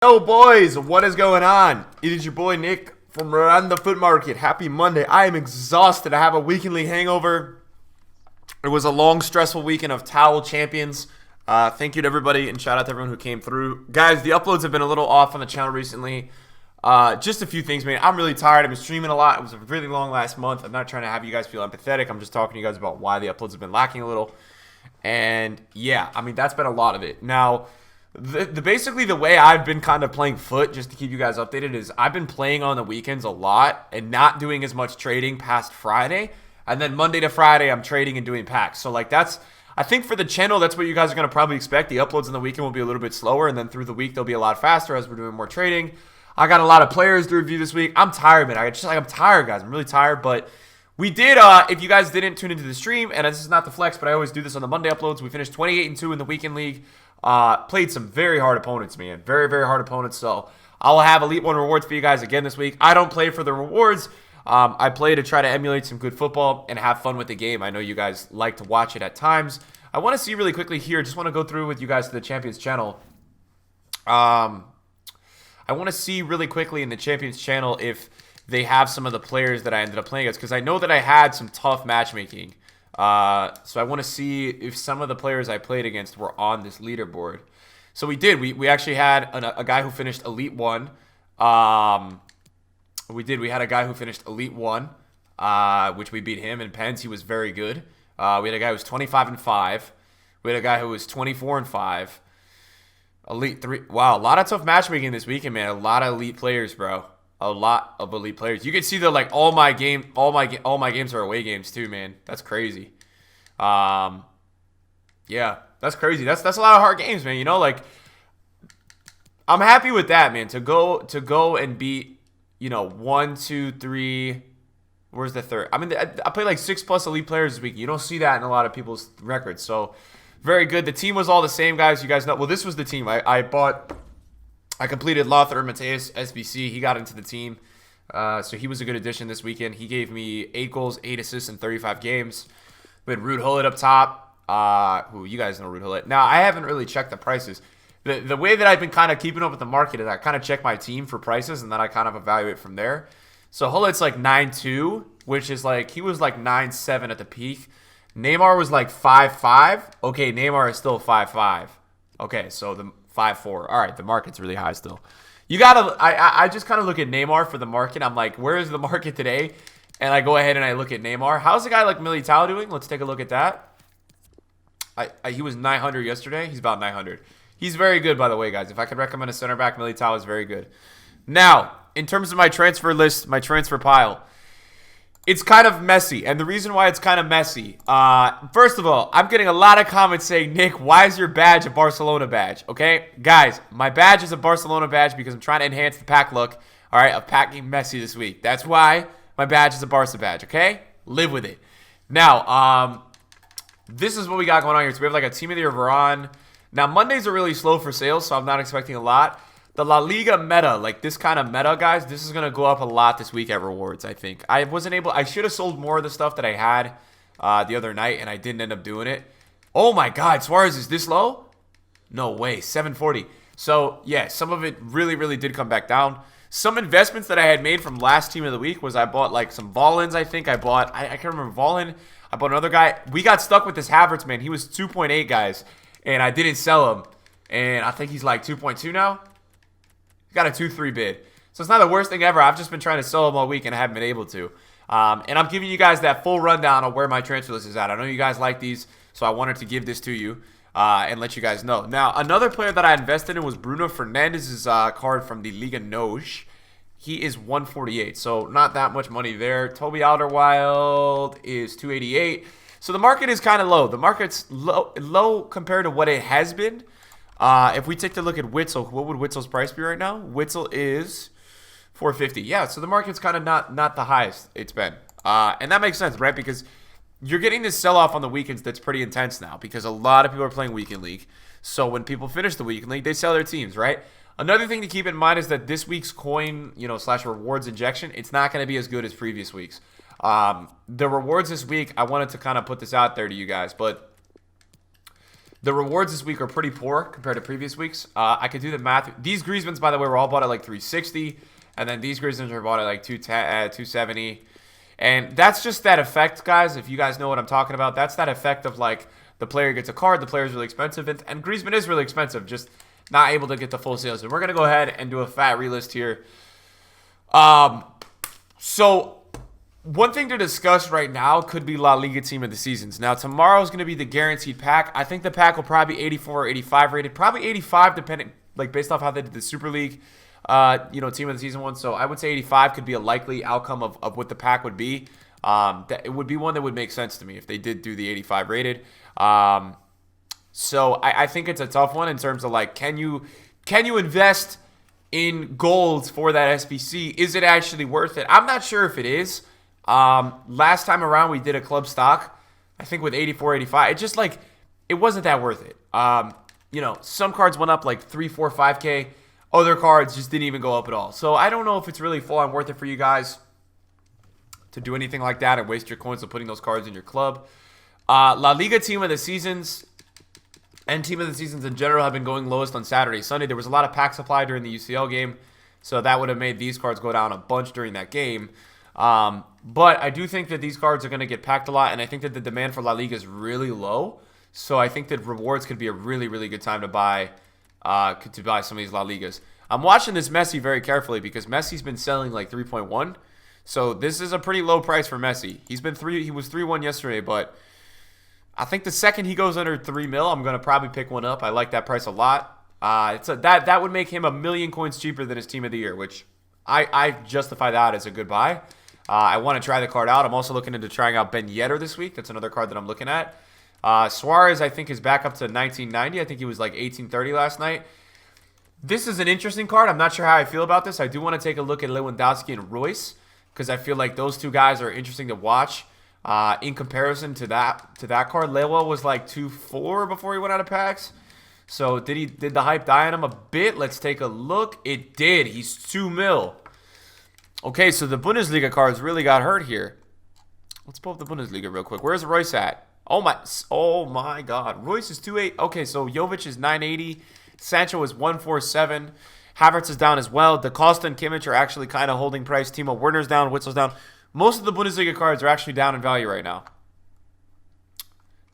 Yo, boys, what is going on? It is your boy Nick from Run the Foot Market. Happy Monday. I am exhausted. I have a weekly hangover. It was a long, stressful weekend of towel champions. Thank you to everybody, and shout out to everyone who came through. Guys, the uploads have been a little off on the channel recently. Just a few things, man. I'm really tired. I've been streaming a lot. It was a really long last month. I'm not trying to have you guys feel empathetic. I'm just talking to you guys about why the uploads have been lacking a little. And yeah, I mean, that's been a lot of it. Now, basically the way I've been kind of playing foot, just to keep you guys updated, is I've been playing on the weekends a lot and not doing as much trading past Friday. And then Monday to Friday, I'm trading and doing packs. So like I think for the channel, that's what you guys are going to probably expect. The uploads on the weekend will be a little bit slower, and then through the week, they'll be a lot faster as we're doing more trading. I got a lot of players to review this week. I'm tired, man. I'm tired, guys. I'm really tired, but we did, if you guys didn't tune into the stream, and this is not the flex, but I always do this on the Monday uploads. We finished 28-2 in the weekend league. Played some very hard opponents, man. Very, very hard opponents. So I'll have Elite 1 rewards for you guys again this week. I don't play for the rewards. I play to try to emulate some good football and have fun with the game. I know you guys like to watch it at times. I want to see really quickly here. Just want to go through with you guys to the Champions channel. I want to see really quickly in the Champions channel if they have some of the players that I ended up playing against, because I know that I had some tough matchmaking. So I want to see if some of the players I played against were on this leaderboard. So we did. We actually had a guy who finished Elite 1. We had a guy who finished Elite 1, which we beat him in pens. He was very good. We had a guy who was 25-5. We had a guy who was 24-5. Elite 3. Wow, a lot of tough matchmaking this weekend, man. A lot of elite players, bro. A lot of elite players. You can see that, like, all my games are away games too, man. That's crazy. Yeah, that's crazy. That's a lot of hard games, man. You know, like, I'm happy with that, man. To go and beat, 1, 2, 3. Where's the third? I mean, I played like 6+ elite players this week. You don't see that in a lot of people's records. So very good. The team was all the same, guys. You guys know. Well, this was the team I completed Lothar Mateus, SBC. He got into the team. So he was a good addition this weekend. He gave me 8 goals, 8 assists in 35 games. We had Ruud Gullit up top. Who you guys know Ruud Gullit. Now, I haven't really checked the prices. The way that I've been kind of keeping up with the market is I kind of check my team for prices, and then I kind of evaluate from there. So Gullit's like 9.2, which is like, he was like 9.7 at the peak. Neymar was like 5.5. Okay, Neymar is still 5.5. Okay, so the 5.4. All right, the market's really high still. You gotta, I just kind of look at Neymar for the market. I'm like, where is the market today? And I go ahead and I look at Neymar. How's a guy like Militao doing? Let's take a look at that. He was 900 yesterday. He's about 900. He's very good, by the way, guys. If I could recommend a center back, Militao is very good. Now, in terms of my transfer list, my transfer pile, it's kind of messy. And the reason why it's kind of messy, first of all, I'm getting a lot of comments saying, Nick, why is your badge a Barcelona badge? Okay, guys, my badge is a Barcelona badge because I'm trying to enhance the pack look, all right, of packing Messi this week. That's why my badge is a Barca badge, okay? Live with it. Now, this is what we got going on here. So we have like a Team of the Year Varane. Now, Mondays are really slow for sales, so I'm not expecting a lot. The La Liga meta, like this kind of meta, guys, this is going to go up a lot this week at rewards, I think. I should have sold more of the stuff that I had the other night, and I didn't end up doing it. Oh my God, Suarez is this low? No way, 740. So, yeah, some of it really, really did come back down. Some investments that I had made from last team of the week was I bought like some Volans, I think. I can't remember Volan. I bought another guy. We got stuck with this Havertz, man. He was 2.8, guys, and I didn't sell him. And I think he's like 2.2 now. Got a 2-3 bid. So it's not the worst thing ever. I've just been trying to sell them all week and I haven't been able to. And I'm giving you guys that full rundown of where my transfer list is at. I know you guys like these, so I wanted to give this to you and let you guys know. Now, another player that I invested in was Bruno Fernandes's card from the Liga NOS. He is 148, so not that much money there. Toby Alderweireld is 288. So the market is kind of low. The market's low compared to what it has been. If we take a look at Witzel, what would Witzel's price be right now? Witzel is 450. Yeah, so the market's kind of not the highest it's been. And that makes sense, right? Because you're getting this sell-off on the weekends that's pretty intense now because a lot of people are playing Weekend League. So when people finish the Weekend League, they sell their teams, right? Another thing to keep in mind is that this week's coin, / rewards injection, it's not going to be as good as previous weeks. The rewards this week, I wanted to kind of put this out there to you guys, but The rewards this week are pretty poor compared to previous weeks. I could do the math. These Griezmanns, by the way, were all bought at like 360, and then these Griezmanns were bought at like 270. And that's just that effect, guys. If you guys know what I'm talking about, that's that effect of like the player gets a card, the player is really expensive, and Griezmann is really expensive, just not able to get the full sales. And we're gonna go ahead and do a fat relist here. So one thing to discuss right now could be La Liga team of the seasons. Now tomorrow is gonna be the guaranteed pack. I think the pack will probably be 84 or 85 rated, probably 85 depending, like based off how they did the Super League. Team of the season one. So I would say 85 could be a likely outcome of what the pack would be. That it would be one that would make sense to me if they did do the 85 rated. So I think it's a tough one in terms of like, can you invest in golds for that SBC? Is it actually worth it? I'm not sure if it is. Last time around we did a club stock, I think with 84, 85. It just like, it wasn't that worth it. Some cards went up like 3, 4, 5K. Other cards just didn't even go up at all. So I don't know if it's really full-on worth it for you guys to do anything like that and waste your coins of putting those cards in your club. La Liga team of the seasons and team of the seasons in general have been going lowest on Saturday. Sunday, there was a lot of pack supply during the UCL game, so that would have made these cards go down a bunch during that game. But I do think that these cards are going to get packed a lot, and I think that the demand for La Liga is really low. So I think that rewards could be a really, really good time to buy some of these La Ligas. I'm watching this Messi very carefully because Messi's been selling like 3.1. So this is a pretty low price for Messi. He was 3.1 yesterday, but I think the second he goes under 3 mil, I'm going to probably pick one up. I like that price a lot. That would make him 1 million coins cheaper than his team of the year, which I justify that as a good buy. I want to try the card out. I'm also looking into trying out Ben Yedder this week. That's another card that I'm looking at. Suarez, I think, is back up to 1990. I think he was like 1830 last night. This is an interesting card. I'm not sure how I feel about this. I do want to take a look at Lewandowski and Royce because I feel like those two guys are interesting to watch in comparison to that card. Lewa was like 2.4 before he went out of packs. So did the hype die on him a bit? Let's take a look. It did. He's 2 mil. Okay, so the Bundesliga cards really got hurt here. Let's pull up the Bundesliga real quick. Where's Royce at? Oh my God. Royce is 2.8. Okay, so Jovic is 980. Sancho is 147. Havertz is down as well. Da Costa and Kimmich are actually kind of holding price. Timo Werner's down. Witzel's down. Most of the Bundesliga cards are actually down in value right now.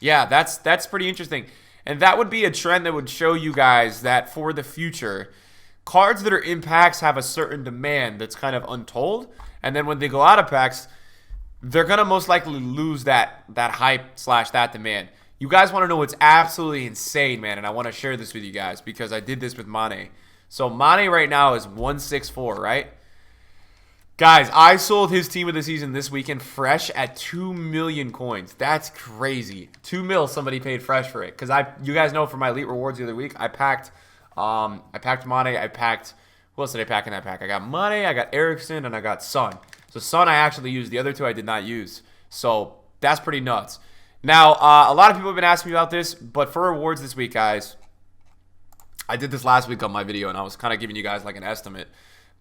Yeah, that's pretty interesting. And that would be a trend that would show you guys that for the future, cards that are in packs have a certain demand that's kind of untold. And then when they go out of packs, they're going to most likely lose that hype / that demand. You guys want to know what's absolutely insane, man, and I want to share this with you guys because I did this with Mane. So Mane right now is 164, right? Guys, I sold his team of the season this weekend fresh at 2 million coins. That's crazy. 2 mil somebody paid fresh for it. Because you guys know for my elite rewards the other week, I packed Mane, who else did I pack in that pack? I got Mane, I got Eriksson, and I got Son. So Son I actually used. The other two I did not use. So that's pretty nuts. Now, a lot of people have been asking me about this, but for rewards this week, guys, I did this last week on my video, and I was kind of giving you guys like an estimate.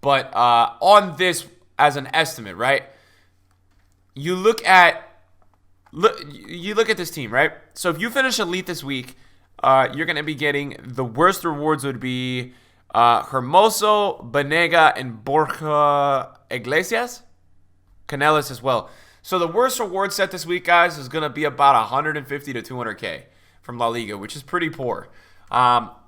But on this as an estimate, right? You look at this team, right? So if you finish elite this week, you're going to be getting the worst rewards would be Hermoso, Banega, and Borja Iglesias. Canellis as well. So the worst reward set this week, guys, is going to be about 150 to 200K from La Liga, which is pretty poor.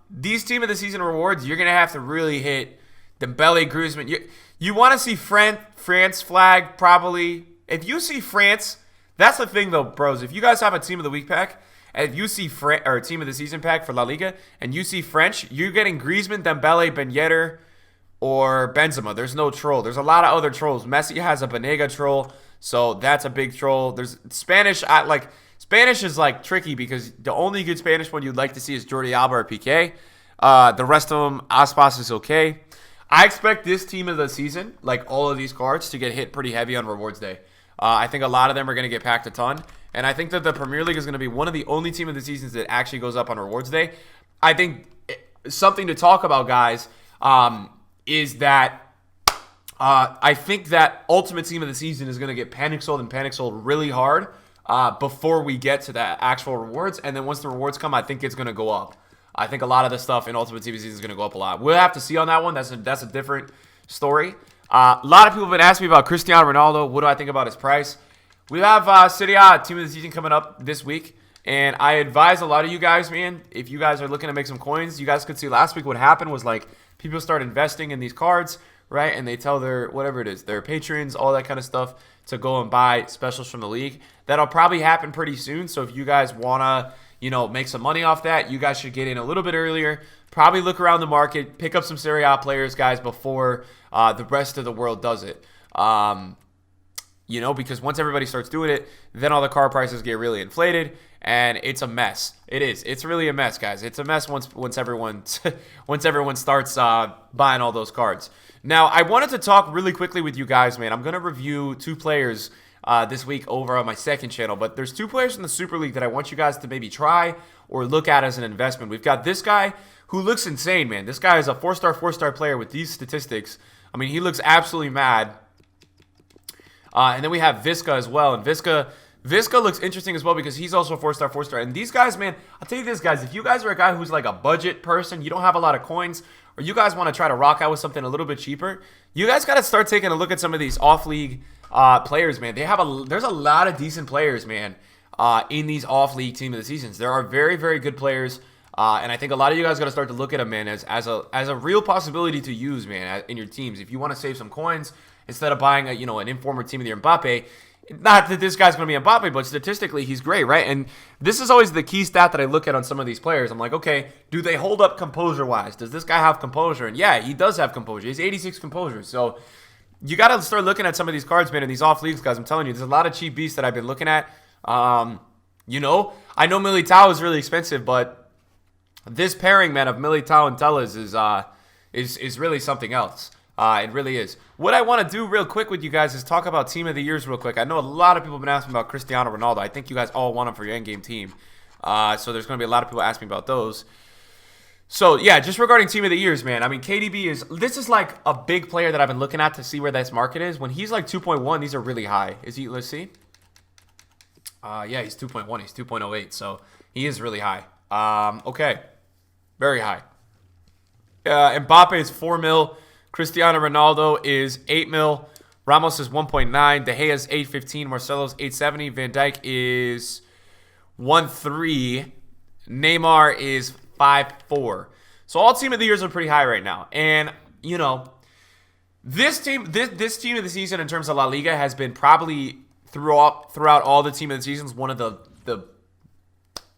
These team of the season rewards, you're going to have to really hit Dembele, Griezmann. You want to see France flag probably. If you see France, that's the thing though, bros. If you guys have a team of the week pack, and if you see or team of the season pack for La Liga, and you see French, you're getting Griezmann, Dembele, Ben Yedder, or Benzema. There's no troll. There's a lot of other trolls. Messi has a Banega troll, so that's a big troll. There's Spanish. Spanish is like tricky because the only good Spanish one you'd like to see is Jordi Alba or Piqué. The rest of them, Aspas is okay. I expect this team of the season, like all of these cards, to get hit pretty heavy on rewards day. I think a lot of them are going to get packed a ton. And I think that the Premier League is going to be one of the only team of the seasons that actually goes up on rewards day. I think something to talk about, guys, is that I think that Ultimate Team of the Season is going to get panic sold and panic sold really hard before we get to the actual rewards. And then once the rewards come, I think it's going to go up. I think a lot of the stuff in Ultimate Team Season is going to go up a lot. We'll have to see on that one. That's a different story. A lot of people have been asking me about Cristiano Ronaldo. What do I think about his price? We have Serie A Team of the Season coming up this week. And I advise a lot of you guys, man, if you guys are looking to make some coins, you guys could see last week what happened was like people start investing in these cards, right? And they tell their, whatever it is, their patrons, all that kind of stuff to go and buy specials from the league. That'll probably happen pretty soon. So if you guys want to, make some money off that, you guys should get in a little bit earlier. Probably look around the market, pick up some Serie A players, guys, before the rest of the world does it. Because once everybody starts doing it, then all the car prices get really inflated, and it's a mess. It is. It's really a mess, guys. It's a mess once everyone starts buying all those cards. Now, I wanted to talk really quickly with you guys, man. I'm going to review 2 players this week over on my second channel, but there's 2 players in the Super League that I want you guys to maybe try or look at as an investment. We've got this guy who looks insane, man. This guy is a 4-star player with these statistics. I mean, he looks absolutely mad. And then we have Visca as well, and Visca looks interesting as well because he's also a 4-star. And these guys, man, I'll tell you this, guys. If you guys are a guy who's like a budget person, you don't have a lot of coins, or you guys want to try to rock out with something a little bit cheaper, you guys got to start taking a look at some of these off-league players, man. There's a lot of decent players, man, in these off-league Team of the Seasons. There are very, very good players, and I think a lot of you guys got to start to look at them, man, as a real possibility to use, man, in your teams. If you want to save some coins instead of buying an informer team with your Mbappe. Not that this guy's going to be Mbappe, but statistically, he's great, right? And this is always the key stat that I look at on some of these players. I'm like, okay, do they hold up composure-wise? Does this guy have composure? And yeah, he does have composure. He's 86 composure. So you got to start looking at some of these cards, man, in these off-leagues, guys. I'm telling you, there's a lot of cheap beasts that I've been looking at. I know Militao is really expensive, but this pairing, man, of Militao and Telles is really something else. It really is. What I want to do real quick with you guys is talk about Team of the Years real quick. I know a lot of people have been asking about Cristiano Ronaldo. I think you guys all want him for your endgame team. So there's going to be a lot of people asking about those. So, yeah, just regarding Team of the Years, man. I mean, KDB this is like a big player that I've been looking at to see where this market is. When he's like 2.1, these are really high. Let's see. Yeah, he's 2.1. He's 2.08. So he is really high. Okay. Very high. Mbappe is 4 mil. Cristiano Ronaldo is 8 mil. Ramos is 1.9. De Gea is 8.15. Marcelo's 8.70. Van Dijk is 1.3. Neymar is 5.4. So all Team of the Years are pretty high right now. And, this team of the season in terms of La Liga has been probably throughout all the Team of the Seasons one of the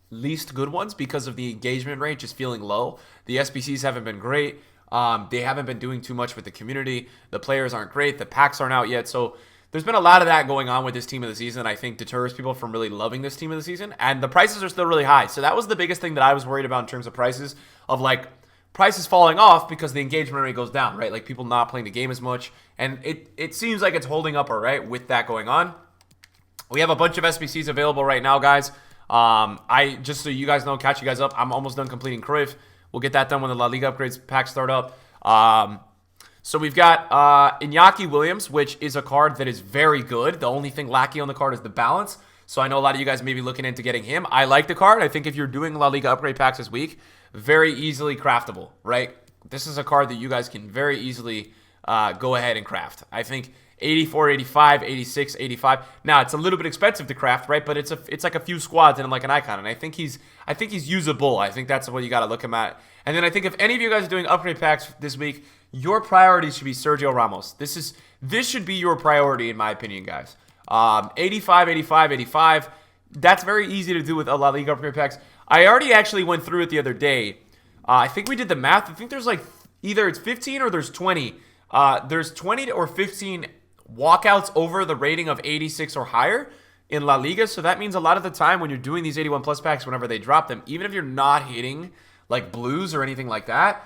least good ones because of the engagement rate just feeling low. The SBCs haven't been great. They haven't been doing too much with the community. The players aren't great. The packs aren't out yet. So there's been a lot of that going on with this Team of the Season. I think deters people from really loving this Team of the Season. And the prices are still really high. So that was the biggest thing that I was worried about in terms of prices, of like prices falling off because the engagement rate goes down, right? Like people not playing the game as much. And it seems like it's holding up all right with that going on. We have a bunch of SBCs available right now, guys. Just so you guys know, catch you guys up, I'm almost done completing Cruyff. We'll get that done when the La Liga upgrades packs start up. So we've got Iñaki Williams, which is a card that is very good. The only thing lacking on the card is the balance. So I know a lot of you guys may be looking into getting him. I like the card. I think if you're doing La Liga upgrade packs this week, very easily craftable, right? This is a card that you guys can very easily go ahead and craft. I think 84, 85, 86, 85. Now, it's a little bit expensive to craft, right? But it's like a few squads and like an icon. And I think he's usable. I think that's what you got to look him at. And then I think if any of you guys are doing upgrade packs this week, your priority should be Sergio Ramos. This should be your priority in my opinion, guys. 85, 85, 85. That's very easy to do with a La Liga upgrade packs. I already actually went through it the other day. I think we did the math. I think there's like either it's 15 or there's 20. There's 20 or 15 walkouts over the rating of 86 or higher in La Liga. So that means a lot of the time when you're doing these 81 plus packs, whenever they drop them, even if you're not hitting like blues or anything like that,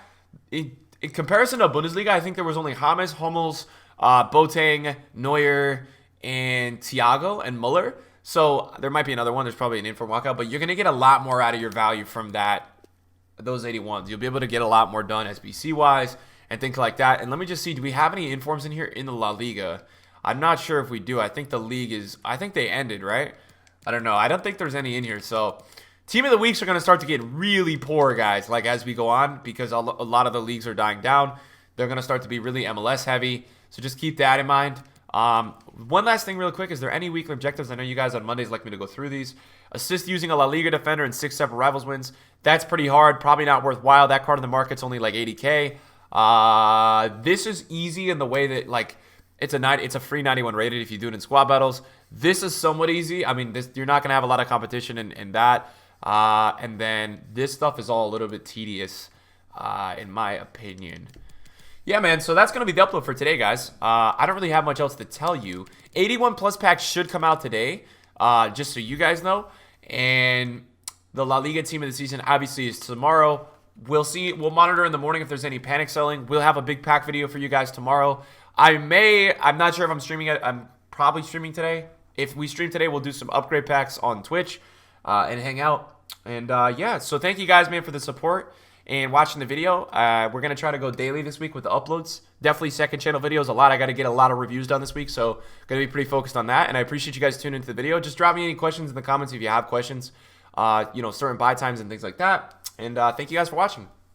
in comparison to Bundesliga, I think there was only James, Hummels, Boateng, Neuer, and Thiago and Muller. So there might be another one. There's probably an inform walkout, but you're going to get a lot more out of your value from those 81s. You'll be able to get a lot more done SBC-wise and things like that. And let me just see, do we have any informs in here in the La Liga? I'm not sure if we do. I think the league I think they ended, right? I don't know. I don't think there's any in here. So team of the weeks are going to start to get really poor, guys, like as we go on, because a lot of the leagues are dying down. They're going to start to be really MLS heavy. So just keep that in mind. One last thing real quick. Is there any weekly objectives? I know you guys on Mondays like me to go through these. Assist using a La Liga defender in 6 separate rivals wins. That's pretty hard. Probably not worthwhile. That card in the market's only like 80K. This is easy in the way that like it's a free 91 rated if you do it in squad battles. This is somewhat easy. I mean, you're not going to have a lot of competition in that. And then this stuff is all a little bit tedious, in my opinion. Yeah, man, so that's going to be the upload for today, guys. I don't really have much else to tell you. 81 plus packs should come out today, just so you guys know. And the La Liga team of the season obviously is tomorrow. We'll see. We'll monitor in the morning if there's any panic selling. We'll have a big pack video for you guys tomorrow. I'm not sure if I'm streaming it. I'm probably streaming today. If we stream today, we'll do some upgrade packs on Twitch and hang out. And yeah, so thank you guys, man, for the support and watching the video. We're going to try to go daily this week with the uploads. Definitely second channel videos a lot. I got to get a lot of reviews done this week, so going to be pretty focused on that. And I appreciate you guys tuning into the video. Just drop me any questions in the comments if you have questions, certain buy times and things like that. And thank you guys for watching.